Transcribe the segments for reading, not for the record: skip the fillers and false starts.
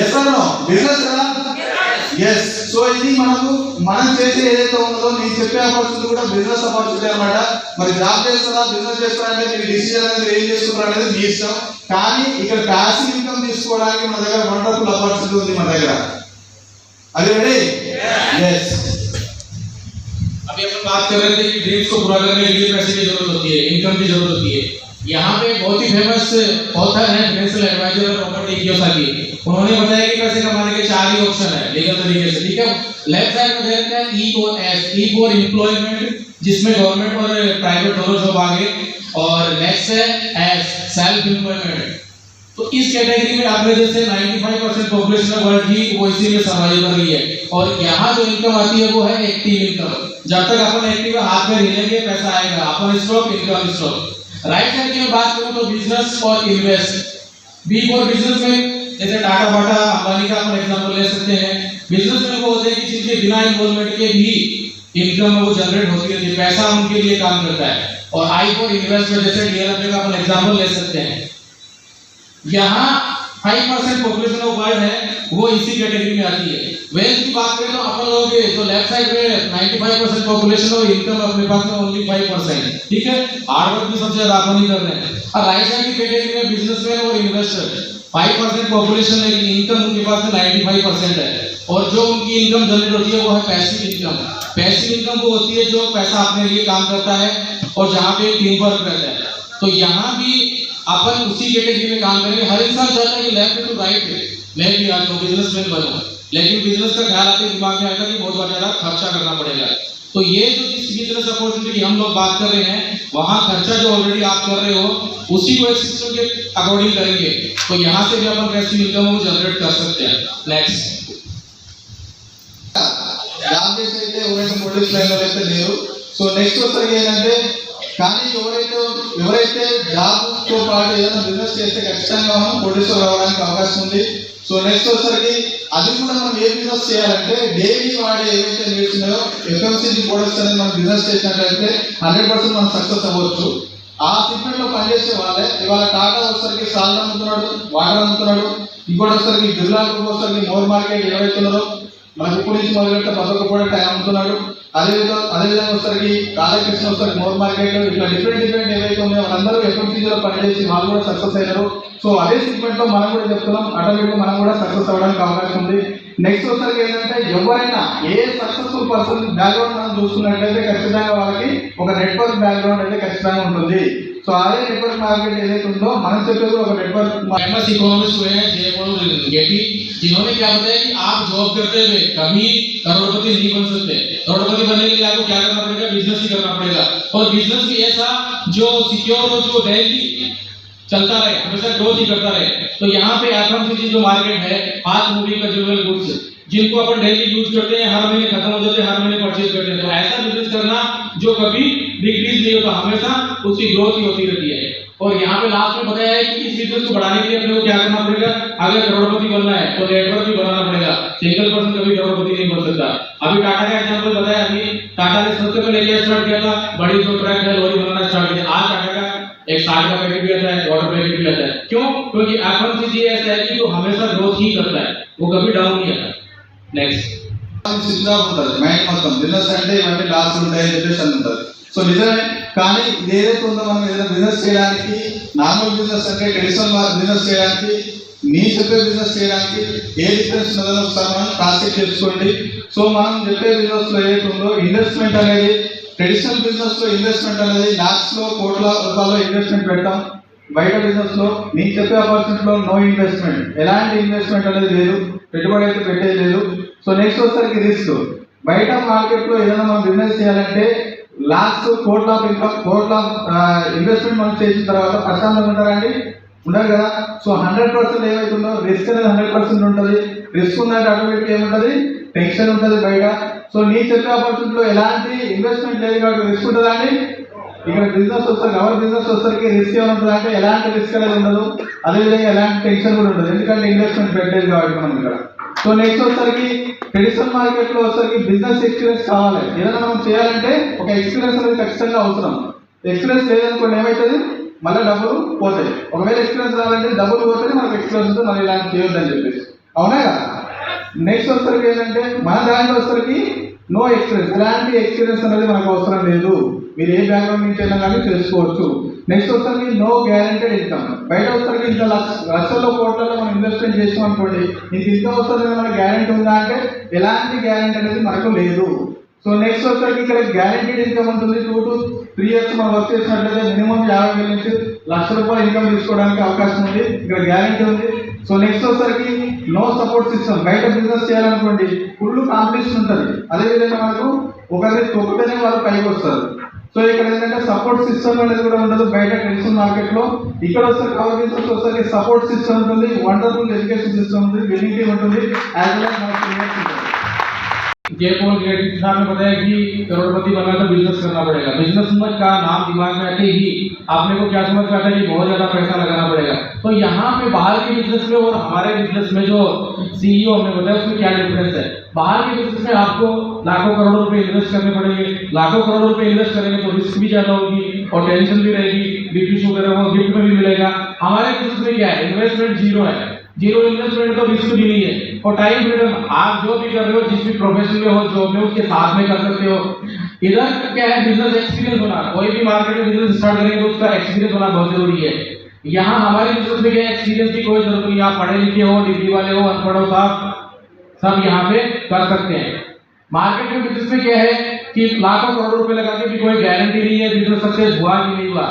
Yes or no? Business కదా. Yes. So ఇది మనం చేసే ఏదైతే ఉందో నేను చెప్పే ఆపర్చునిటీ కూడా బిజినెస్ ఆపర్చునిటీ అన్నమాట. మరి జాబ్ చేస్తారా బిజినెస్ చేస్తారా అంటే మీరు డిసిజన్ అనేది ఏం చేసుకుంటారు అనేది మీ ఇష్టం. కానీ ఇక్కడ ప్యాసివ్ ఇన్కమ్ తీసుకోవడానికి మన దగ్గర వండర్ఫుల్ ఆపర్చునిటీ ఉంది మన దగ్గర. అది రెడీ? यस. अभी अपन बात कर रहे थे कि ड्रीम्स को पूरा करने के लिए पैसे की जरूरत होती है, इनकम की जरूरत होती है. यहाँ पे बहुत ही फेमस ऑथर है फाइनेंशियल एडवाइजर रॉबर्ट कियोसाकी. उन्होंने बताया कि पैसे कमाने के 4 ही ऑप्शन है लीगल तरीके से. ठीक है, लेफ्ट साइड में देखते हैं E for S, E for employment, जिसमें गवर्नमेंट और प्राइवेट दोनों जॉब आ गए. और नेक्स्ट है एस, सेल्फ एम्प्लॉयमेंट. तो इस कैटेगरी में आपने जैसे 95% पॉपुलेशन ऑफ वर्ल्ड की वो इसी में सर्वाइव कर रही है. और यहाँ जो इनकम आती है वो है एक्टिव इनकम. जब तक अपन एक्टिव हाथ में हिलेंगे पैसा आएगा. अपन stock, income stock. Right side की बात करूं तो बिजनेस और इन्वेस्ट. बी फॉर बिजनेसमैन, जैसे टाटा बाटा अंबानी का अपन एग्जांपल ले सकते हैं. बिजनेसमैन वो होते हैं कि जिनके बिना इन्वॉल्वमेंट के भी इनकम वो जनरेट होती रहती है, पैसा उनके लिए काम करता है. और आई फॉर इन्वेस्टमेंट, जैसे डीएलएफ का अपन एग्जांपल ले सकते हैं. यहाँ 5% पॉपुलेशन ऑफ वर्ल्ड है वो इसी कैटेगरी में आती है. वेल्थ की बात करें तो अपन लोग तो लेफ्ट साइड में 95% पॉपुलेशन और इनकम अपने पास में ओनली 5%. ठीक है, हार्ड वर्क भी सबसे ज्यादा अपन ही कर रहे हैं. और राइट साइड की कैटेगरी में बिजनेसमैन और इन्वेस्टर 5% पॉपुलेशन, लेकिन इनकम उनके पास में 95% है. और जो उनकी इनकम जनरेट होती है वो है पैसिव इनकम. पैसिव इनकम वो होती है जो पैसा अपने लिए काम करता है और जहाँ पे टीम वर्क रहता है. तो यहाँ भी अपन उसी कैटेगरी में काम करेंगे. हर इंसान चाहता है कि लेफ्ट टू राइट मैं भी आ जाऊं, बिजनेसमैन बनूं, लेकिन बिजनेस का ख्याल आते दिमाग में आएगा कि बहुत ज्यादा खर्चा करना पड़ेगा. तो ये जो जिस बिजनेस अपॉर्चुनिटी की हम लोग बात कर रहे हैं वहाँ खर्चा जो ऑलरेडी आप कर रहे हो उसी को एक सिस्टम के अकॉर्डिंग करेंगे. तो यहाँ से भी अपन पैसिव इनकम जनरेट कर सकते हैं. नेक्स्ट, జాబ్ చేసైతే ఎవరైతే పోలీస్ లైన్లో అయితే లేరు. సో నెక్స్ట్ వచ్చరికి ఏంటంటే కానీ ఎవరైతే జాబ్తో పాటు ఏదైనా బిజినెస్ చేస్తే ఖచ్చితంగా మనం పోలీసులు రావడానికి అవకాశం ఉంది. సో నెక్స్ట్ వచ్చరికి అది కూడా మనం ఏ బిజినెస్ చేయాలంటే డైలీ వాడే ఏవైతే నీడ్స్ ఉన్నాయో ఎఫ్ఎంసీజీ ప్రొడక్ట్స్ అనేది మనం బిజినెస్ చేసినట్లయితే 100% మనం సక్సెస్ అవ్వచ్చు. ఆ సెగ్మెంట్లో పనిచేసే వాళ్ళే ఇవాళ టాటా వచ్చరికి సాల్ అమ్ముతున్నాడు, వాటర్ అమ్ముతున్నాడు. ఇంకోటి వచ్చరికి బిర్లా గ్రూప్ వచ్చరికి మోర్ మార్కెట్ ఎవరైతే ఉన్నారో మనకు ఇప్పుడు నుంచి మొదలెడితే 11 ప్రోడక్ట్ ఆయన అమ్ముతున్నాడు. అదేవిధంగా వచ్చరికి రాధాకృష్ణ వచ్చరికి మోర్ మార్కెట్, ఇట్లా డిఫరెంట్ ఏవైతే ఉన్నాయో వాళ్ళందరూ ఎఫ్ఎంసీజీలో పనిచేసి వాళ్ళు కూడా సక్సెస్ అయినారు. సో అదే సెగ్మెంట్లో మనం కూడా చెప్తున్నాం, ఆటోమేటిక్గా మనం కూడా సక్సెస్ అవ్వడానికి అవకాశం ఉంది. నెక్స్ట్ వచ్చరికి ఏంటంటే ఎవరైనా ఏ సక్సెస్ఫుల్ పర్సన్ బ్యాక్గ్రౌండ్ మనం చూసుకున్నట్లయితే ఖచ్చితంగా వాళ్ళకి ఒక నెట్వర్క్ బ్యాక్గ్రౌండ్ అయితే ఖచ్చితంగా ఉంటుంది. సో అదే నెట్వర్క్ మార్కెట్ ఏదైతే ఉందో మనం చెప్పేది ఒక నెట్వర్క్. फेमस इकोनॉमिस्ट हुए हैं जेपॉल गेटी, जिन्होंने क्या बताया कि आप जॉब करते हुए कभी करोड़पति नहीं बन सकते. करोड़पति बनने के लिए आपको क्या करना पड़ेगा? बिजनेस ही करना पड़ेगा. और बिजनेस भी ऐसा जो सिक्योर हो, जो डेली चलता रहे, हमेशा ग्रोथ ही करता रहे. तो यहाँ पे एफएमसीजी जो मार्केट है, फास्ट मूविंग कंज्यूमर गुड्स, जिनको अपन डेली यूज करते हैं, हर महीने खत्म हो जाते हैं, हर महीने परचेज करते हैं. तो ऐसा बिजनेस करना जो कभी डिक्रीज नहीं होता, हमेशा उसकी ग्रोथ ही होती रहती है. और यहाँ पे लास्ट में बताया है कि इस बिजनेस को बढ़ाने के लिए अपने को क्या करना पड़ेगा? अगर करोड़पति बनना है तो नेटवर्क भी बनाना पड़ेगा. सिंगल पर्सन कभी करोड़पति नहीं बन सकता. अभी टाटा का एग्जांपल बताया. अभी टाटा ने सबसे पहले क्या स्टार्ट किया था? बड़ी जो ट्रक है लॉरी बनाना स्टार्ट किया. आज टाटा का एक 60 का पैकेट भी आता है, वाटर पैकेट भी आता है. क्यों? क्योंकि एफएमसीजी ऐसा है कि जो हमेशा ग्रोथ ही करता है, वो कभी डाउन नहीं आता. नेक्स्ट, సింపుల్గా ఉంటుంది మైండ్ మొత్తం. బిజినెస్ అంటే ఇవన్నీ లాస్ ఉంటాయని చెప్పేసి అని ఉంటుంది. సో నిజమే. కానీ ఇది ఏదైతే ఉందో మనం ఏదైనా బిజినెస్ చేయడానికి, నార్మల్ బిజినెస్ అంటే ట్రెడిషనల్ బిజినెస్ చేయడానికి, నేను చెప్పే బిజినెస్ చేయడానికి ఏ డిఫరెన్స్ ఉన్నదో ఒకసారి మనం క్రాస్ చెక్ చేసుకోండి. సో మనం చెప్పే బిజినెస్లో ఏదైతే ఉందో ఇన్వెస్ట్మెంట్ అనేది, ట్రెడిషనల్ బిజినెస్లో ఇన్వెస్ట్మెంట్ అనేది లాక్స్లో కోట్ల రూపాయల్లో ఇన్వెస్ట్మెంట్ పెడతాం. బయట బిజినెస్లో నేను చెప్పే ఆపర్చునిటీలో నో ఇన్వెస్ట్మెంట్, ఎలాంటి ఇన్వెస్ట్మెంట్ అనేది లేదు, పెట్టుబడి అయితే పెట్టేది లేదు. సో నెక్స్ట్ వచ్చేసరికి రిస్క్. బయట మార్కెట్లో ఏదైనా మనం బిజినెస్ చేయాలంటే లాస్ట్ కోట్ల ఇన్వెస్ట్మెంట్ మనం చేసిన తర్వాత ప్రశాంతంగా ఉంటారండి, ఉండరు కదా. సో 100% ఏమైతుందో రిస్క్ అనేది 100% ఉంటుంది. రిస్క్ ఉందంటే ఆటోమేటిక్ ఏముంటుంది? టెన్షన్ ఉంటుంది బయట. సో నేను చెప్పే ఆపర్చునిటీలో ఎలాంటి ఇన్వెస్ట్మెంట్ లేదు కాబట్టి రిస్క్ ఉంటుందా అండి? ఇక్కడ బిజినెస్ వస్తారు, ఎవరి బిజినెస్ వస్తానికి రిస్క్ ఏమైనా ఉంటుంది అంటే ఎలాంటి రిస్క్ అనేది ఉండదు. అదేవిధంగా ఎలాంటి టెన్షన్ కూడా ఉండదు, ఎందుకంటే ఇన్వెస్ట్మెంట్ పెట్టలేదు కాబట్టి మనం ఇక్కడ. సో నెక్స్ట్ వచ్చరికి ట్రెడిషనల్ మార్కెట్లో వచ్చరికి బిజినెస్ ఎక్స్పీరియన్స్ కావాలి. ఏదైనా మనం చేయాలంటే ఒక ఎక్స్పీరియన్స్ అనేది ఖచ్చితంగా అవసరం. ఎక్స్పీరియన్స్ లేదనుకోండి ఏమవుతుంది? మళ్ళీ డబ్బులు పోతాయి. ఒకవేళ ఎక్స్పీరియన్స్ రావాలంటే డబ్బులు పోతే మనకు ఎక్స్పీరియన్స్ మళ్ళీ ఇలాంటి చేయొద్దని చెప్పేసి. అవునా కదా. నెక్స్ట్ వచ్చరికి ఏంటంటే మన దాంట్లో వచ్చరికి నో ఎక్స్పీరియన్స్, ఎలాంటి ఎక్స్పీరియన్స్ అనేది మనకు అవసరం లేదు, మీరు ఏ బ్యాక్గ్రౌండ్ నుంచి అయినా కానీ చేసుకోవచ్చు. నెక్స్ట్ వచ్చరికి నో గ్యారెంటెడ్ ఇన్కమ్, బయట వచ్చరికి ఇంత లక్షల్లో కోట్లలో మనం ఇన్వెస్ట్మెంట్ చేసాం అనుకోండి, ఇంక ఇంత వస్తుంది మనకి గ్యారెంటీ ఉందా అంటే ఎలాంటి గ్యారెంటీ అనేది మనకు లేదు. సో నెక్స్ట్ వచ్చరికి ఇక్కడ గ్యారెంటీడ్ ఇన్కమ్ ఉంటుంది. 2 to 3 years మనం వర్క్ చేసినట్లయితే మినిమం 50,000 నుంచి ₹1,00,000 ఇన్కమ్ తీసుకోవడానికి అవకాశం ఉంది, ఇక్కడ గ్యారెంటీ ఉంది. సో నెక్స్ట్ వచ్చరికి నో సపోర్ట్ సిస్టమ్, బయట బిజినెస్ చేయాలనుకోండి ఫుల్ కాంపిటీషన్ ఉంటుంది, అదేవిధంగా మనకు ఒకరిని తొక్కితేనే వాళ్ళు పైకి వస్తారు. సో ఇక్కడ ఏంటంటే సపోర్ట్ సిస్టమ్ అనేది కూడా ఉండదు బయట ట్రెడిషనల్ మార్కెట్ లో. ఇక్కడ వస్తారు కవర్ బిజినెస్ వస్తారు సపోర్ట్ సిస్టమ్ ఉంటుంది, వండర్ఫుల్ ఎడ్యుకేషన్ సిస్టమ్ ఉంటుంది, బిల్డింగ్ టీమ్ ఉంటుంది, యాజ్ వెల్ యాజ్ మనకు ఉంటుంది. जयपुर ग्रेड में बताया कि करोड़पति बनना तो बिजनेस करना पड़ेगा। बिजनेस का नाम दिमाग में आते ही आपने को क्या समझ में आता है कि बहुत ज्यादा पैसा लगाना पड़ेगा। तो यहाँ पे बाहर के बिजनेस में और हमारे बिजनेस में जो सीईओ हमने बताया उसमें क्या डिफरेंस है। बाहर के बिजनेस में आपको लाखों करोड़ों रुपए इन्वेस्ट करने पड़ेंगे, लाखों करोड़ रुपए इन्वेस्ट करेंगे तो रिस्क भी ज्यादा होगी और टेंशन भी रहेगी, बीपी शुगर है वो गिफ्ट में भी मिलेगा। हमारे बिजनेस में क्या है, इन्वेस्टमेंट जीरो है, जीरो इन्वेस्टमेंट तो रिस्क भी नहीं है और टाइम फ्रीडम, आप जो भी कर रहे हो जिस भी प्रोफेशन में हो जॉब में उसके साथ में कर सकते हो। इधर क्या है, बिजनेस एक्सपीरियंस होना, कोई भी मार्केट में बिजनेस स्टार्ट करेंगे तो उसका एक्सपीरियंस होना बहुत जरूरी है। यहाँ हमारे बिजनेस में क्या एक्सपीरियंस की कोई जरूरत नहीं, आप पढ़े लिखे हो, डिग्री वाले हो, अनपढ़ हो, सब यहाँ पे कर सकते हैं। मार्केट में बिजनेस में क्या है कि लाखों करोड़ रुपए लगा के भी कोई गारंटी नहीं है बिजनेस सक्सेस हुआ कि नहीं हुआ,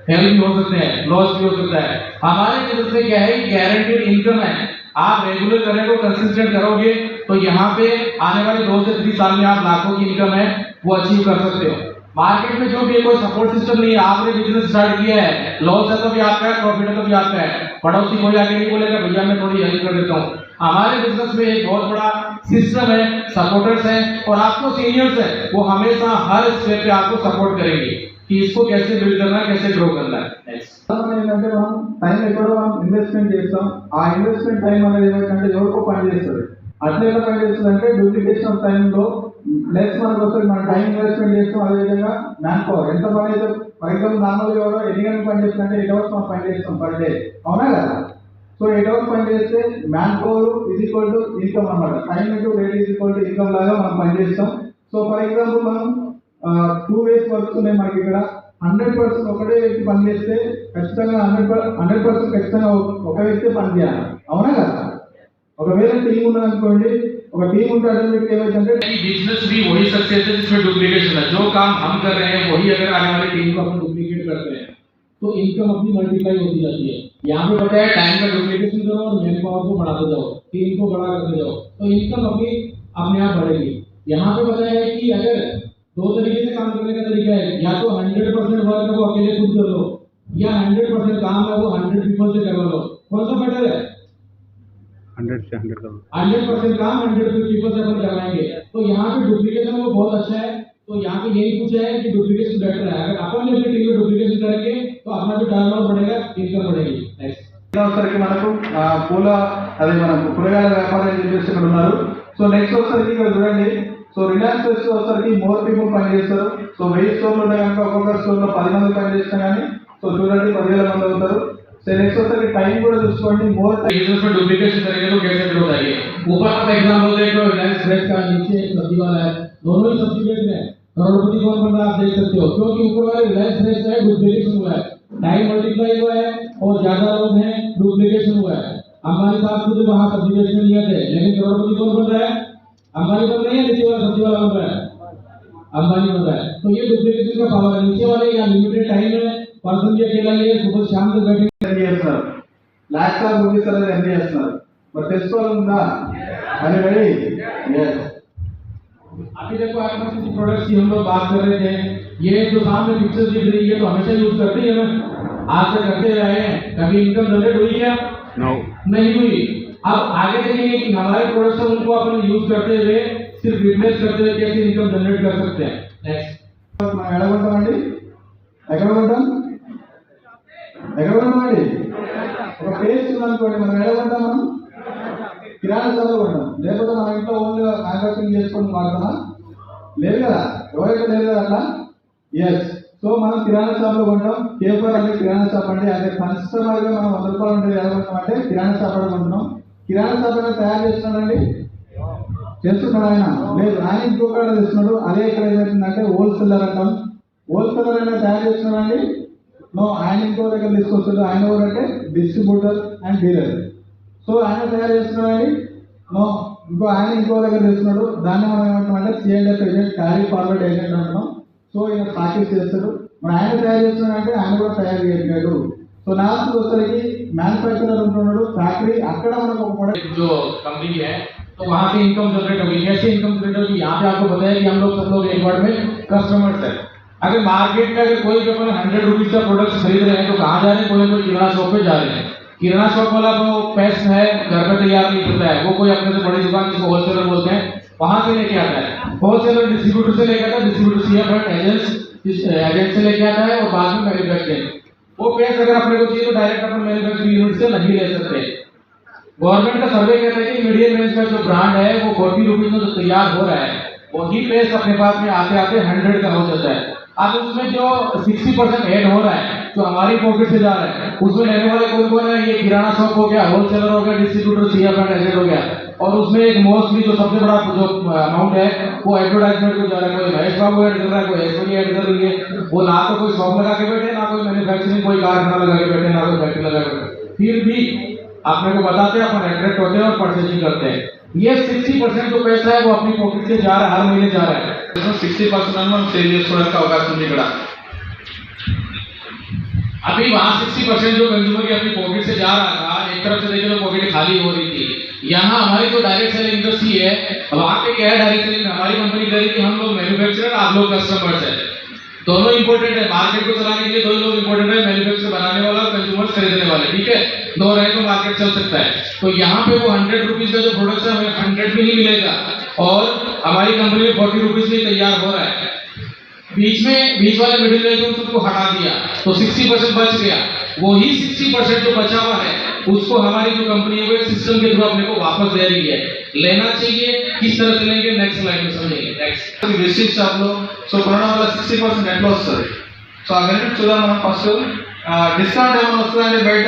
फेल भी हो सकते हैं, लॉस भी हो सकता है। हमारे बिजनेस में क्या है, गारंटीड इनकम है, आप रेगुलर करेंगे कंसिस्टेंट करोगे तो यहाँ पे आने वाले 2 से 3 साल में आप लाखों की इनकम है वो अचीव कर सकते हो। मार्केट में जो भी कोई सपोर्ट सिस्टम नहीं है, आपने बिजनेस स्टार्ट किया है, लॉस है तो भी आपका है, प्रॉफिट है तो भी आपका है, पड़ोसी कोई आके नहीं बोलेगा भैया मैं थोड़ी हेल्प कर देता हूँ। हमारे बिजनेस में एक बहुत बड़ा सिस्टम है, सपोर्टर्स है और आपको सीनियर्स है वो हमेशा हर स्टेप पे आपको सपोर्ट करेंगे कि इसको कैसे बिल्ड करना है, कैसे ग्रो करना है। ఏంటంటే మనం టైం ఎక్కడో మనం ఇన్వెస్ట్మెంట్ చేస్తాం, ఆ ఇన్వెస్ట్మెంట్ టైం అనేది ఏమంటే ఎవరికో పని చేస్తుంది. అట్లా ఎలా పని చేస్తుంది అంటే డూప్లికేషన్ ఆఫ్ టైంలో ప్లస్ మనకు వస్తుంది, మన టైం ఇన్వెస్ట్మెంట్ చేస్తాం, అదేవిధంగా మ్యాన్ పవర్ ఎంత పని అయితే ఫర్ ఎగ్జాంపుల్ నార్మల్గా ఎవరో ఎన్ని గంటలు పని చేస్తుందంటే 8 hours మనం పని చేస్తాం పర్ డే, అవునా కదా. సో 8 hours పని చేస్తే man power is equal to income అన్నమాట, time into rate is equal to income లాగా మనం పని చేస్తాం. సో ఫర్ ఎగ్జాంపుల్ మనం 2 ways వర్క్స్ ఉన్నాయి మనకి ఇక్కడ. 100% ఒకటే వ్యక్తి పని చేస్తే ఖచ్చితంగా 100% ఖచ్చితంగా ఒక వ్యక్తి పని చేయాలి, అవునా కదా. ఒకవేళ టీం ఉన్నదనుకోండి, ఒక టీం ఉంటే ఆటోమేటిక్ ఏమైందంటే बिजनेस भी वही सक्सेस है जिसमें डुप्लीकेशन है, जो काम हम कर रहे हैं वही अगर आने वाली टीम को अपन डुप्लीकेट करते हैं तो इनकम अपनी मल्टीप्लाई होती जाती है। यहाँ पे बताया टाइम का डुप्लीकेशन करो और मैन पावर को बढ़ाते जाओ, टीम को बड़ा करते जाओ तो इनकम अपने आप बढ़ेगी। यहाँ पे बताया है कि अगर 2 तरीके से काम करने का तरीका है, या तो 100% वर्क वो अकेले खुद कर लो या 100% काम है वो 100 पीपल से करवा लो, कौन सा बेटर है? 100% काम 100 पीपल से अपन करवाएंगे। तो यहाँ पे डुप्लीकेशन वो बहुत अच्छा है, तो यहाँ पे यही पूछा है कि डुप्लीकेशन बेटर है, अगर अपन अपनी टीम में डुप्लीकेशन करेंगे तो अपना भी टर्नओवर बढ़ेगा, इनकम बढ़ेगी। नेक्स्ट వచ్చరికి మనకు పూల అదే మనకు కూరగాయల వ్యాపారం చేసి ఇక్కడ ఉన్నారు. సో నెక్స్ట్ వచ్చరికి ఇక్కడ చూడండి, సో రిలయన్స్ ఫ్రెష్ వచ్చరికి మోర్ పీపుల్ పని చేస్తారు. సో 1000 స్టోర్లు ఉన్నాయి కనుక ఒక్కొక్క స్టోర్లో 10 మంది పని చేసినా కానీ సో చూడండి 10,000 మంది అవుతారు. సో నెక్స్ట్ వచ్చరికి టైం కూడా చూసుకోండి, మోర్ बिजनेस में डुप्लीकेशन करेंगे तो कैसे ग्रोथ आएगी। ऊपर का एग्जांपल देखो, रिलायंस फ्रेश का नीचे एक सब्जी वाला है, दोनों ही सब्जी बेच रहे हैं, करोड़पति कौन बन रहा है आप देख सकते हो, क्योंकि ऊपर वाले रिलायंस फ्रेश है डुप्लीकेशन हुआ है, टाइम मल्टीप्लाई हुआ है और ज्यादा लोग हैं डुप्लीकेशन हुआ है। अंबानी साहब खुद वहाँ सब्जी बेचने नहीं आते लेकिन करोड़पति कौन बन रहा है, अंबानी बन रहे हैं, नीचे वाला सब्जी वाला बन रहा है, अंबानी बन रहा है। तो ये डुप्लीकेशन का पावर है, नीचे वाले या लिमिटेड टाइम है, पर्सन भी अकेला ही है, सुबह शाम तक बैठे చేస్తున్నారు, లాక్స్ ఆఫ్ రూపీస్ అనేది ఎండ్ చేస్తున్నారు. మరి తెలుసుకోవాలన్నా అని రెడీ. अभी देखो आपके किसी प्रोडक्ट की हम लोग बात कर रहे थे, ये जो सामने पिक्चर दिख रही है तो हमेशा यूज करते हैं, हम आज तक करते रहे हैं, कभी इनकम जनरेट हुई क्या? नहीं हुई। अब आगे देखेंगे कि हमारे प्रोडक्ट उनको अपन यूज करते हुए सिर्फ रिप्लेस करते हुए कैसे इनकम जनरेट कर सकते हैं। नेक्स्ट మనం ఎడగొట్టామండి, ఎక్కడ కొట్టామండి ఒక పేస్ట్ ఉందనుకోండి, మనం ఎడగొట్టాం, మనం కిరాణా షాప్లో కొట్టాం, లేకపోతే మన ఇంట్లో ఓన్గా మ్యానుఫ్యాక్చరింగ్ చేసుకొని వాడతామా? లేదు కదా, ఎవరైతే లేదు కదా అట్లా. ఎస్, సో మనం కిరాణా షాప్లో కొంటాం, కేఫర్ అంటే కిరాణా షాప్ అండి, అదే కస్టమర్గా మనం ₹100 ఉంటే ఎడగొట్టాం అంటే కిరాణా షాప్ కొంటున్నాం. కిరాణా షాప్ అయినా తయారు చేస్తున్నాడండి, చేస్తున్నాడు ఆయన లేదు, ఆయన ఇంకొకటి చేస్తున్నాడు. అదే ఇక్కడ ఏమవుతుందంటే హోల్సేలర్ అంటాం, హోల్సేలర్ అయినా తయారు చేస్తున్నాడండి, నో, ఆయన ఇంకో దగ్గర తీసుకొస్తాడు. ఆయన ఎవరంటే డిస్ట్రిబ్యూటర్ అండ్ డీలర్. సో ఆయన తయారు చేస్తున్నాడండి, నో, ఆయన ఇంకో దగ్గర చేస్తున్నాడు. దాన్ని మనం ఏమంటామంటే CLF agent, carry forward agent అంటున్నాం. సో ఈయన ప్యాకేజ్ చేస్తాడు. మరి ఆయన తయారు చేస్తున్నాడంటే ఆయన కూడా తయారు చేయట్లేదు. సో లాస్ట్ వచ్చేసరికి మ్యానుఫ్యాక్చరర్ ఉంటున్నాడు, ఫ్యాక్టరీ, అక్కడ మనకు ఒక ప్రోడక్ట్ जो कंपनी है तो वहाँ से इनकम जनरेट होगी। कैसे इनकम जनरेट होगी, यहाँ पे आपको बताया कि हम लोग सब लोग एक वर्ड में कस्टमर्स है। अगर मार्केट का अगर कोई भी अपन 100 रुपीज का प्रोडक्ट खरीद रहे हैं तो कहाँ जा रहे हैं, कोई किराना शॉप पे जा रहे हैं। किराना शॉप वाला वो पेस्ट है घर पे तैयार नहीं करता है, वो कोई अपने से बड़ी दुकान जिसको होलसेलर बोलते हैं वहां से लेके आता है। होलसेलर डिस्ट्रीब्यूटर से लेके आता है, डिस्ट्रीब्यूटर सीएफ एजेंट से लेके आता है और बाद में मैन्युफैक्चरिंग। वो पेस्ट अगर अपने को चाहिए तो डायरेक्ट अपन मैन्युफैक्चरिंग यूनिट से नहीं ले सकते। गवर्नमेंट का सर्वे कहता है कि मीडियम रेंज का जो ब्रांड है वो 40 रुपीज में जो तैयार हो रहा है वही पेस्ट अपने पास में आते आते 100 का हो जाता है। अब उसमें जो 60% ऐड हो रहा है जो हमारी पॉकेट से जा रहा है उसमें लेने वाले कौन कौन है, ये किराना शॉप हो गया, होलसेलर हो गया, डिस्ट्रीब्यूटर सीएफ एजेंट हो गया। और उसमें एक मोस्टली जो सबसे बड़ा जो अमाउंट है वो एडवर्टाइजमेंट को जा रहा है। कोई महेश बाबू ऐड कर रहा है, कोई ऐश्वर्या ऐड कर रही है। वो ना तो कोई शॉप लगा के बैठे, ना कोई मैन्युफैक्चरिंग कोई कारखाना लगा के बैठे, ना कोई फैक्ट्री लगा के बैठे, फिर भी अपने को बताते हैं, अपन अट्रैक्ट होते हैं और परचेजिंग करते हैं। ये 60% जो पैसा है वो अपनी पॉकेट से जा रहा है, हर महीने जा रहा है। 60% మనం సేల్ చేసుకోవడానికి అవకాశం ఉంది ఇక్కడ. अभी वहाँ 60% जो कंज्यूमर की अपनी पॉकेट से जा रहा था, एक तरफ से देखे तो पॉकेट खाली हो रही थी। यहाँ हमारी जो डायरेक्ट सेलिंग इंडस्ट्री है, वहाँ पे क्या है, डायरेक्ट सेलिंग हमारी कंपनी कह रही कि हम लोग मैन्युफैक्चरर, आप लोग कस्टमर्स है, दोनों इंपॉर्टेंट है। मार्केट को चलाने के लिए दो लोग इंपॉर्टेंट है, मैन्युफैक्चर बनाने वाला और कंज्यूमर्स खरीदने वाले, ठीक है, दो रहे तो मार्केट चल सकता है। तो यहाँ पे वो 100 रुपीज का जो प्रोडक्ट है हमें 100 भी नहीं मिलेगा और हमारी कंपनी में 40 रुपीज में तैयार हो रहा है। बीच वाले मिडिल रेंज में उसको हटा दिया तो 60% बच गया। वही 60% जो बचा हुआ है उसको हमारी जो कंपनी है वो एक सिस्टम के थ्रू अपने को वापस दे रही है। लेना चाहिए, किस तरह से लेंगे नेक्स्ट स्लाइड में समझेंगे। नेक्स्ट విజిట్ షాప్ లో సో కొనడం వల్ల 60% ఎట్లా వస్తుంది, సో ఆ బెనిఫిట్ చూద్దాం మనం. ఫస్ట్ డిస్కౌంట్ ఏమైనా వస్తుందండి బయట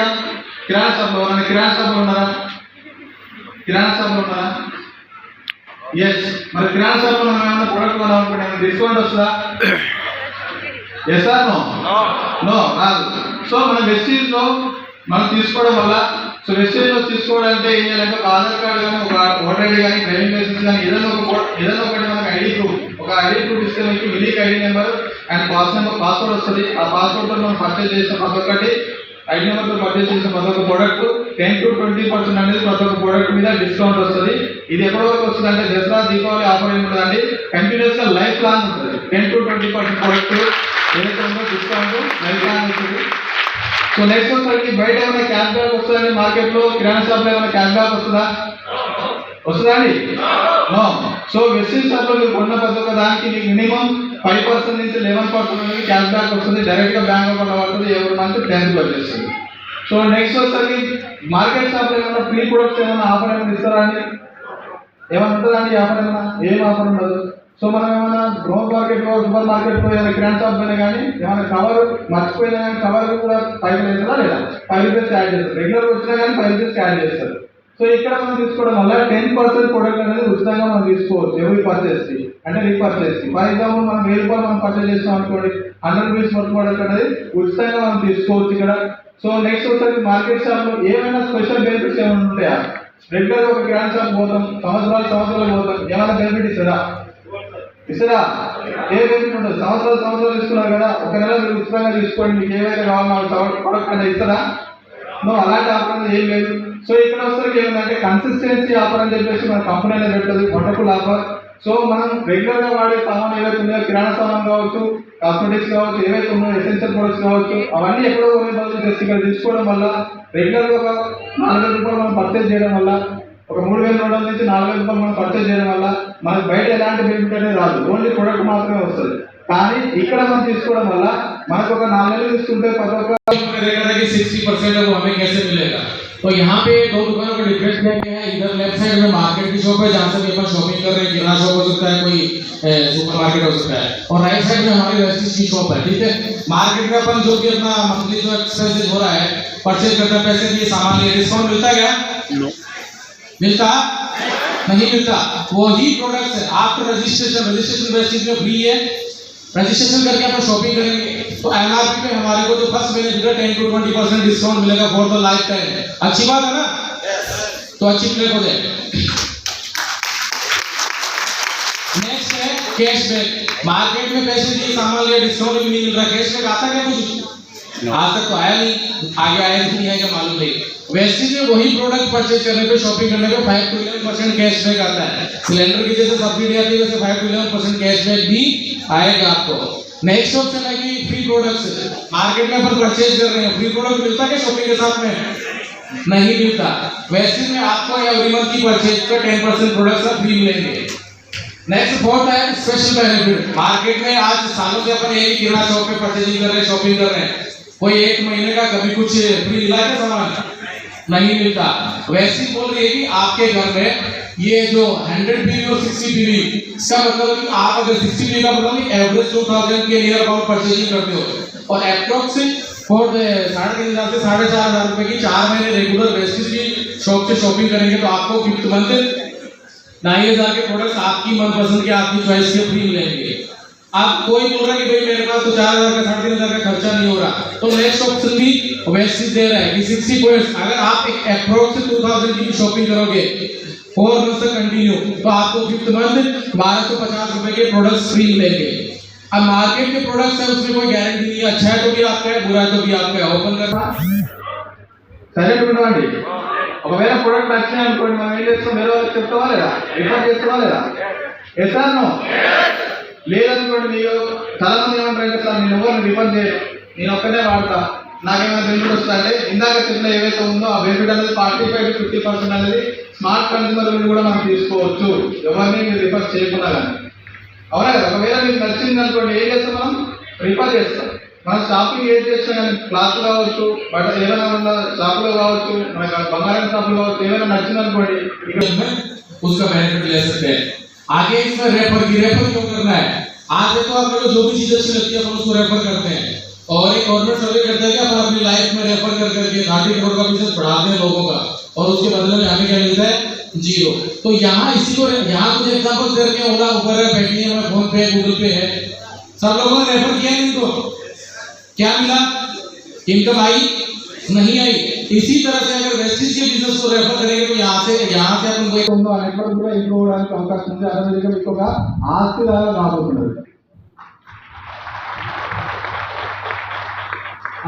కిరాణా షాప్ లో? ఎవరైనా కిరాణా షాప్ లో ఉన్నారా? కిరాణా షాప్ లో ఉన్నారా? ఎస్. మరి కిరాణా షాప్ లో మనం ఏమైనా ప్రొడక్ట్ కొనాలనుకుంటే ఏమైనా డిస్కౌంట్ వస్తుందా? Yes or no? నో, రాదు. సో మన వెస్టీజ్ లో మనం తీసుకోవడం వల్ల, సో వెస్టేజ్ లో తీసుకోవడానికి ఏం చేయాలంటే ఒక ఆధార్ కార్డు కానీ, ఒక ఓటర్ ఐడి కానీ, డ్రైవింగ్ లైసెన్స్ కానీ, ఏదైనా ఒకటి మనకు ఐడి ప్రూఫ్, ఒక ఐడి ప్రూఫ్ ఇస్తే మీకు unique ID number and password వస్తుంది. ఆ పాస్వర్డ్తో మనం పర్చేజ్ చేసిన ప్రతి ఒక్కటి, ఐడి నెంబర్తో పర్చేజ్ చేసిన ప్రతి ఒక్క ప్రోడక్ట్ 10 to 20% అనేది ప్రతి ఒక్క ప్రోడక్ట్ మీద డిస్కౌంట్ వస్తుంది. ఇది ఎప్పటి వరకు వస్తుంది అంటే దసరా, దీపావళి ఆఫర్ ఏమి ఉంటుందండి, కంటిన్యూస్ గా లైఫ్ లాంగ్ ఉంటుంది. 10 to 20% ప్రోడక్ట్ ఏదైతే ఉందో డిస్కౌంట్ లైఫ్ లాంగ్ ఉంటుంది. సో నెక్స్ట్ వచ్చేసరికి బయట ఏమైనా క్యాష్ బ్యాక్ వస్తుందండి మార్కెట్ లో? కిరాణా షాప్ లో ఏమైనా క్యాష్ బ్యాక్ వస్తుందా? వస్తుందా అండి? నో. సో వెస్టిన్ షాప్ లో మీరు కొన్న ప్రతి ఒక్క దానికి మీకు మినిమం 5% నుంచి 11% క్యాష్ బ్యాక్ వస్తుంది. డైరెక్ట్ గా బ్యాంక్ అకౌంట్ పడుతుంది, ఎవరి మంత్ 10th వచ్చేస్తుంది. సో నెక్స్ట్ వచ్చేసరికి మార్కెట్ షాప్ లో ఏమైనా ఫ్రీ ప్రొడక్ట్స్ ఏమైనా ఆఫర్ ఏమైనా ఇస్తారా అండి? ఏమైనా ఉంటుందా అండి ఆఫర్? ఏమైనా ఏం ఆఫర్ ఉండదు. సో మనం ఏమైనా గ్రోత్ మార్కెట్ లో, సూపర్ మార్కెట్ లో, ఏదైనా కిరాణా షాప్ పోయినా కానీ ఏమైనా కవర్ మర్చిపోయినా కానీ కవర్ కూడా 5 వేస్తారా లేదా? 5 రూపీస్ యాడ్ చేస్తారు. రెగ్యులర్ వచ్చినా కానీ 5 రూపీస్ యాడ్ చేస్తారు. సో ఇక్కడ మనం తీసుకోవడం వల్ల 10% ప్రొడక్ట్ అనేది ఉచితంగా మనం తీసుకోవచ్చు ఎవరి పర్చేస్ కి, అంటే రీపర్చేస్ కి. ఫర్ ఎగ్జాంపుల్ మనం 1000 రూపాయలు మనం పర్చేస్ చేస్తాం అనుకోండి, 100 రూపీస్ ప్రొడక్ట్ అనేది ఉచితంగా మనం తీసుకోవచ్చు ఇక్కడ. సో నెక్స్ట్ వచ్చేసరికి మార్కెట్ షాప్ లో ఏమైనా స్పెషల్ బెనిఫిట్స్ ఏమైనా ఉంటాయా? రెగ్యులర్ ఒక కిరాణా షాప్ పోతాం, సంవత్సరాలు పోతాం, ఏమైనా బెనిఫిట్ ఇస్తారా? ఇస్తారా? ఏ బెనిఫిట్ ఉండదు. సంవత్సరాలు తీసుకున్నారు కదా, ఒక నెల మీరు ఉచితంగా తీసుకోండి, మీకు ఏవైతే కావాలో ప్రొడక్ట్ అనేది ఇస్తారా? నో, అలాంటి ఆఫర్ ఏం లేదు. సో ఇక్కడ వస్తే ఏమంటే కన్సిస్టెన్సీ ఆఫర్ అని చెప్పేసి మన కంపెనీ అనేది పెట్టదు, వండర్ఫుల్ ఆఫర్. సో మనం రెగ్యులర్ గా వాడే సామాన్ ఏవైతే ఉన్నాయో, కిరాణా సామాన్ కావచ్చు, కాస్మెటిక్స్ కావచ్చు, ఏవైతే ఉన్నాయో ఎసెన్షియల్ ప్రొడక్ట్స్ కావచ్చు, అవన్నీ ఎక్కడో కొనే బదులు జస్ట్ ఇక్కడ తీసుకోవడం వల్ల, రెగ్యులర్ గా ఒక 4000 రూపాయలు మనం పర్చేజ్ చేయడం వల్ల, ఒక 3200 నుంచి 4000 రూపాయలు మనం పర్చేజ్ చేయడం వల్ల మనకు బయట ఎలాంటి బెనిఫిట్ అనేది రాదు, ఓన్లీ ప్రొడక్ట్ మాత్రమే వస్తుంది. కానీ ఇక్కడ మనం తీసుకోవడం వల్ల మనకు ఒక 4 నెలలు తీసుకుంటే ప్రతి ఒక్క 60% है वो हमें कैसे मिलेगा। तो यहाँ पे दो दुकानों का डिफरेंस क्या है, इधर लेफ्ट साइड में मार्केट की शॉप है जहाँ से भी अपन शॉपिंग कर रहे हैं, किराना शॉप हो सकता है, कोई सुपर मार्केट हो सकता है, और राइट साइड में हमारी वेस्टिज की शॉप है, ठीक है। मार्केट में अपन जो भी अपना मंथली जो एक्सपेंसेस हो रहा है, परचेज करते हैं, पैसे दिए सामान लिए, डिस्काउंट मिलता है क्या? नो। मिलता नहीं मिलता। वही प्रोडक्ट है आफ्टर रजिस्ट्रेशन वेस्टेज में फ्री है। रजिस्ट्रेशन करके अपन शॉपिंग करेंगे तो एमआरपी पे हमारे को जो फर्स्ट बेनिफिट 10 to 20% डिस्काउंट मिलेगा फॉर द लाइफ टाइम। अच्छी बात है ना? तो अच्छी क्लिक हो जाए। नेक्स्ट है कैशबैक। मार्केट में पैसे दिए सामान लिया डिस्काउंट भी नहीं मिल रहा, कैशबैक आता क्या कुछ? आज तक तो आया नहीं, आगे आया नहीं है क्या मालूम नहीं। वेस्टेज में वही प्रोडक्ट परचेज करने पे शॉपिंग करने पे 5 to 11% कैशबैक आता है। सिलेंडर की जैसे सब्सिडी आती है वैसे 5 to 11% कैशबैक भी आएगा आपको। नेक्स्ट ऑप्शन है कि फ्री प्रोडक्ट्स। मार्केट में अपन परचेज कर रहे हैं, फ्री प्रोडक्ट मिलता है क्या शॉपिंग के साथ में? नहीं मिलता। वेस्टेज में आपको एवरी मंथ की परचेज पे 10% प्रोडक्ट्स फ्री मिलेंगे। नेक्स्ट फोर्थ है स्पेशल बेनिफिट। मार्केट में आज सालों से अपन एक किराना शॉप पे परचेजिंग कर रहे हैं, शॉपिंग कर रहे हैं, कोई एक महीने का कभी कुछ फ्री मिला है सामान? नहीं मिलता। वैसे ही बोल रही है कि आपके घर में ये जो 100 PV और 60 PV, इसका मतलब कि आप अगर 60 PV का मतलब एवरेज 2000 के नियर अबाउट परचेजिंग करते हो और अप्रॉक्स फॉर 3,500 से 4,500 रुपए की 4 महीने रेगुलर बेसिस की शॉप से शॉपिंग करेंगे तो आपको फिफ्थ मंथ 9,000 के प्रोडक्ट्स आपकी मनपसंद के आपकी चॉइस के फ्री मिलेंगे। आप कोई बोल रहा है कि भाई मेरे पास तो 4,000 का 3,500 का खर्चा नहीं हो रहा, तो नेक्स्ट ऑप्शन भी वेस्टेज दे रहा है कि 60 पॉइंट्स अगर आप एक अप्रोक्स 2000 की शॉपिंग करोगे 4 मंथ से कंटिन्यू तो आपको फिफ्थ मंथ 1250 रुपए के प्रोडक्ट्स फ्री मिलेंगे। अब मार्केट के प्रोडक्ट्स है उसमें कोई गारंटी नहीं है, अच्छा है तो भी आपका है, बुरा है तो भी आपका है। ओपन करना సరే చూడండి ఒకవేళ ప్రోడక్ట్ నచ్చినా అనుకోండి మనం ఏం చేస్తాం వేరే వాళ్ళకి చెప్తావా లేదా రిఫర్ చేస్తావా లేదా ఎసానో లేదనుకోండి మీరు చాలా మంది ఏమంటారంటే సార్ నేను ఎవరిని రిఫర్ చేయను నేను ఒక్కనే వాడతా నాకేమైనా బెనిఫిట్ వస్తుందా అంటే ఇందాక చెప్పిన ఏవైతే ఉందో ఆ బెనిఫిట్ అనేది 45 to 50% అనేది స్మార్ట్ కన్స్యూమర్ నుండి కూడా మనం తీసుకోవచ్చు ఎవరిని మీరు రిఫర్ చేయకుండా కానీ అవునా కదా ఒకవేళ మీకు నచ్చింది అనుకోండి ఏం చేస్తాం మనం రిఫర్ చేస్తాం మనం షాపింగ్ ఏం చేస్తాం కానీ క్లాత్ కావచ్చు బట్ ఏమైనా ఉన్న షాపులో కావచ్చు మనకు బంగారం షాపులో కావచ్చు ఏమైనా నచ్చింది అనుకోండి ఇక్కడ उसका बेनिफिट ले सकते हैं। आगे इसमें रेफर क्यों करना है? आज देखो आपको जो भी चीज अच्छी लगती है अपन उसको रेफर करते हैं और एक गवर्नमेंट सर्वे करता है कि अपन अपनी लाइफ में रेफर कर करके 30 करोड़ का बिजनेस बढ़ाते हैं लोगों का और उसके बदले में हमें क्या मिलता है? 0। तो यहाँ इसी को यहाँ कुछ एग्जांपल दे रखे ओला उबर है पेटीएम है फोन पे गूगल पे है सब लोगों ने रेफर किया इनको क्या मिला? इनकम आई नहीं आई। इसी तरह से अगर वेस्टेज के बिजनेस को रेफर करेंगे तो यहाँ से अपन को నెట్వర్క్ కూడా ఇంప్రూవ్ అవడానికి అవకాశం ఉంది అదేవిధంగా మీకు ఒక ఆస్తిదారులు రాబోతున్నారు।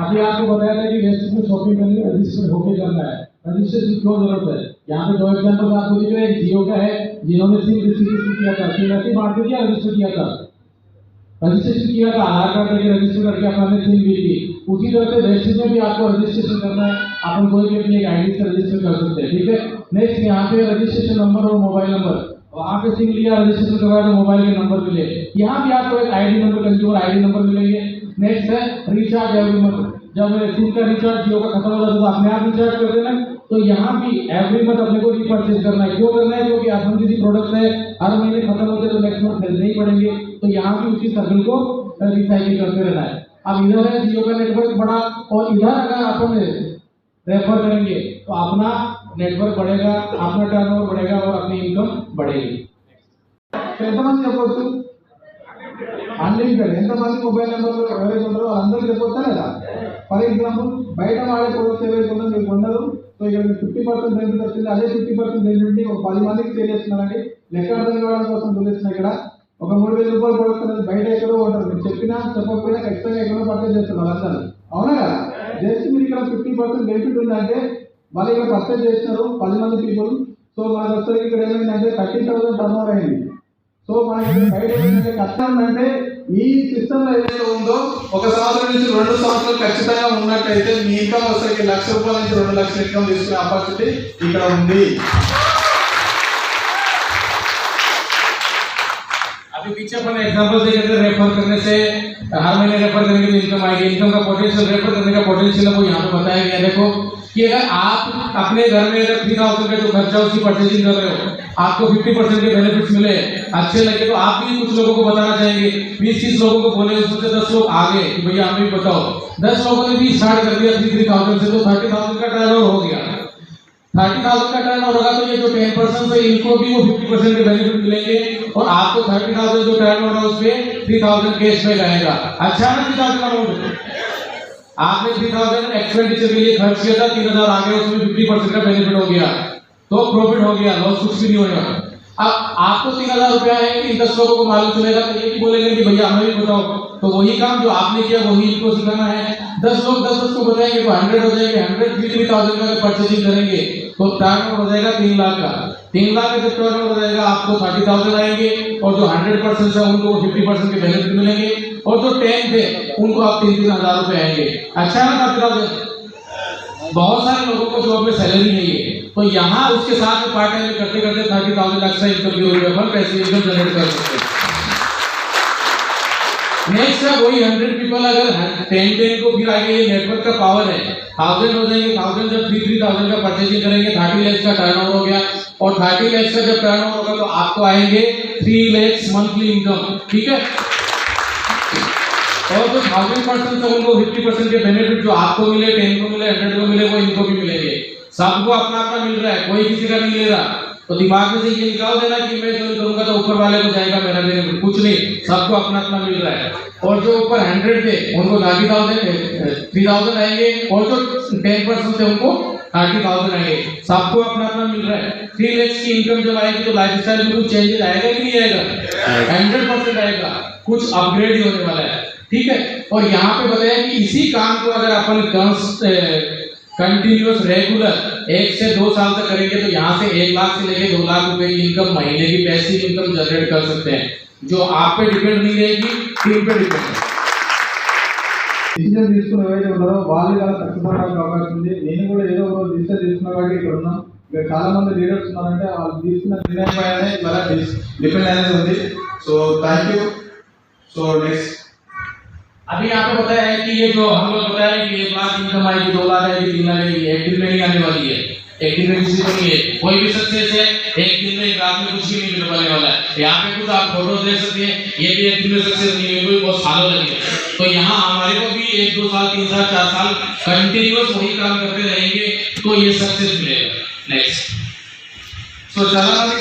अभी आपको बताया था कि वेस्टेज में शॉपिंग करने के रजिस्टर होके करना है। रजिस्ट्रेशन क्यों जरूरत है? यहाँ पे 2 एग्जाम्पल आपको दिख रहे हैं। जियो का है जिन्होंने सिम रजिस्ट्रेशन किया था सिम ऐसे मार के किया रजिस्टर किया था आधार कार्ड लेके रजिस्टर करके अपने सिम ली थी। उसी तरह से वेस्टेज में भी आपको रजिस्ट्रेशन करना है। अपन कोई भी अपनी एक आईडी से रजिस्टर कर सकते हैं ठीक है। नेक्स्ट यहाँ पे रजिस्ट्रेशन नंबर और मोबाइल नंबर वहाँ पे सिम लिया रजिस्ट्रेशन करवाया तो मोबाइल के नंबर मिले। यहाँ भी आपको एक ID number consumer ID number मिलेंगे। नेक्स्ट है रिचार्ज एवरी मंथ। जब सिम का रिचार्ज जियो का खत्म हो जाता है तो अपने आप रिचार्ज कर देना। तो यहाँ भी एवरी मंथ अपने को रीपरचेज करना है। क्यों करना है? क्योंकि अपन किसी प्रोडक्ट है हर महीने खत्म होते तो नेक्स्ट मंथ खरीदने ही पड़ेंगे। तो यहाँ भी उसी सर्कल को रिसाइकिल करते रहना है। अब इधर है जियो का नेटवर्क बड़ा और इधर अगर अपन रेफर करेंगे तो अपना नेटवर्क बढ़ेगा अपना टर्नओवर बढ़ेगा और अपनी इनकम बढ़ेगी। ఎంతమంది చెప్పొచ్చు? అన్లిమిటెడ్ ఎంతమంది మొబైల్ నెంబర్ ఎవరైతే ఉన్నారో వాళ్ళందరికీ చెప్పొచ్చా లేదా? ఫర్ ఎగ్జాంపుల్ బయట వాడే ప్రొడక్ట్స్ ఏవైతే ఉందో మీకు ఉండదు సో ఇక్కడ 50% బెనిఫిట్ వస్తుంది అదే 50% బెనిఫిట్ ఒక 10 మందికి సేల్ చేస్తున్నారండి లెక్క అర్థం కావడం కోసం చూపిస్తున్నా ఇక్కడ ఒక 3,000 రూపాయల ప్రొడక్ట్ అనేది బయట ఎక్కడో ఉంటారు మీరు చెప్పినా చెప్పకపోయినా ఖచ్చితంగా ఎక్కడో పర్చేజ్ చేస్తున్నారు వాళ్ళందరూ అవునా కదా? జస్ట్ మీరు ఇక్కడ 50% బెనిఫిట్ ఉందంటే వాళ్ళు ఇక్కడ పర్చేజ్ చేస్తున్నారు 10 మంది పీపుల్ సో మనకు వచ్చేసరికి ఇక్కడ ఏమైందంటే 30,000 టర్నోవర్ అయింది। సో మనకి బయట ఏంటంటే కష్టం అంటే ఈ సిస్టమ్ లో ఏదైతే ఉందో 1 సంవత్సరం నుంచి 2 సంవత్సరాలు ఖచ్చితంగా ఉన్నట్టయితే మీ ఇన్కమ్ వచ్చేసరికి 1,00,000 రూపాయల నుంచి 2 లక్షల ఇన్కమ్ తీసుకునే ఆపర్చునిటీ ఇక్కడ ఉంది। अभी पीछे अपन एग्जांपल देखे थे रेफर करने से हर महीने रेफर करेंगे तो इनकम आएगी। इनकम का पोटेंशियल रेफर करने का पोटेंशियल है वो यहाँ पे बताया गया। देखो कि अगर आप अपने घर में अगर 3,000 का जो खर्चा उसकी परचेजिंग कर रहे हो आपको 50% के बेनिफिट्स मिले अच्छे लगे तो आप भी कुछ लोगों को बताना चाहेंगे। 20-30 लोगों को बोले उसमें से 10 लोग आगे कि भैया हमें भी बताओ। 10 लोगों ने भी स्टार्ट कर दिया 3,000 से तो 30,000 का टर्नओवर हो गया। 30,000 का टर्न होगा तो ये जो 10% है इनको भी वो 50% के बेनिफिट मिलेंगे और आपको 30,000 जो टर्न होगा उस पे 3,000 कैश बैक आएगा। अच्छा ना 3,000 अमाउंट आपने 3,000 एक्सपेंडिचर के लिए खर्च किया था, 3,000 आ गया, उसमें 50% का बेनिफिट हो गया तो प्रॉफिट हो गया, लॉस कुछ भी नहीं होगा। अब आपको 3,000 रुपया है कि 10 लोगों को मालूम चलेगा तो ये भी बोलेंगे कि भैया हमें भी बताओ, तो वही काम जो आपने किया वही इनको सिखाना है। 10 लोग 10 को बताएंगे तो 100 हो जाएंगे, 100 3,000 का परचेजिंग करेंगे तो टर्न हो जाएगा 3 लाख का। 3 लाख का जब टर्न हो जाएगा आपको 30,000 आएंगे और जो 100% है उनको 50% के बेनिफिट मिलेंगे और जो 10 थे उनको आप 3,000 रुपए आएंगे। अच्छा है ना 30,000? बहुत सारे लोगों को जॉब में सैलरी नहीं है तो यहाँ उसके साथ में पार्ट टाइम करते करते 30,000 एक्स्ट्रा इनकम की वजह पर पैसे इनकम जनरेट कर सकते हैं। नेक्स्ट है वही 100 पीपल अगर 10 को फिर आगे ये नेटवर्क का पावर है 1000 हो जाएंगे, 1000 जब 3,000 का परचेजिंग करेंगे 30 लाख का टर्नओवर हो गया और 30 लाख का जब टर्नओवर होगा तो आपको आएंगे 3 लाख मंथली इनकम। ठीक है, और जो 1000% से उनको 50% के बेनिफिट जो आपको मिले, 10 को मिले, 100 को मिले, वो इनको भी मिलेंगे। सबको अपना अपना मिल रहा है, कोई किसी का नहीं ले रहा। तो दिमाग में से ये निकाल देना कि मैं जो करूंगा तो ऊपर वाले को जाएगा मेरा बेनिफिट, कुछ नहीं, सबको अपना अपना मिल रहा है। और जो ऊपर 100 थे उनको 3,000 आएंगे और जो 10% थे उनको 30,000 आएंगे, सबको अपना अपना मिल रहा है। 3 लाख की इनकम जब आएगी तो लाइफ स्टाइल में कुछ चेंजेस आएगा कि नहीं आएगा? 100% आएगा, कुछ अपग्रेड ही होने वाला है। ठीक है, और यहाँ पे बताया कि इसी काम को अगर अपन कंटिन्यूअस रेगुलर 1 से 2 साल तक करेंगे तो यहाँ से 1 लाख से लेके 2 लाख रुपए की इनकम, महीने की पैसिव इनकम जनरेट कर सकते हैं, जो आप पे डिपेंड नहीं रहेगी, टीम पे डिपेंड है। డిసిజన్ తీసుకున్న ఏవైతే ఉన్నారో వాళ్ళు చాలా కష్టపడడానికి అవకాశం ఉంది. నేను కూడా ఏదో ఒక డిసిజన్ తీసుకున్నా కాబట్టి ఇక్కడ ఉన్నాం. ఇక్కడ చాలా మంది లీడర్స్ ఉన్నారంటే వాళ్ళు తీసుకున్న నిర్ణయం పైనే ఇలా డిపెండ్ అనేది ఉంది. So thank you. So next अभी यहाँ पे बताया है कि ये जो हम लोग बताया कि 1 लाख इनकम आएगी, 2 लाख आएगी, 3 लाख आएगी, एक दिन में नहीं आने वाली है, एक दिन में किसी को नहीं है। कोई भी सक्सेस है एक दिन में, 1 लाख में कुछ भी नहीं मिलने वाले वाला है। यहाँ पे कुछ आप फोटो देख सकते हैं, ये भी एक दिन में सक्सेस नहीं है, कोई बहुत सालों लगे। तो यहाँ हमारे को भी 1 2 साल 3 साल 4 साल कंटिन्यूअस वही काम करते रहेंगे तो ये सक्सेस मिलेगा। नेक्स्ट సో చాలా మంది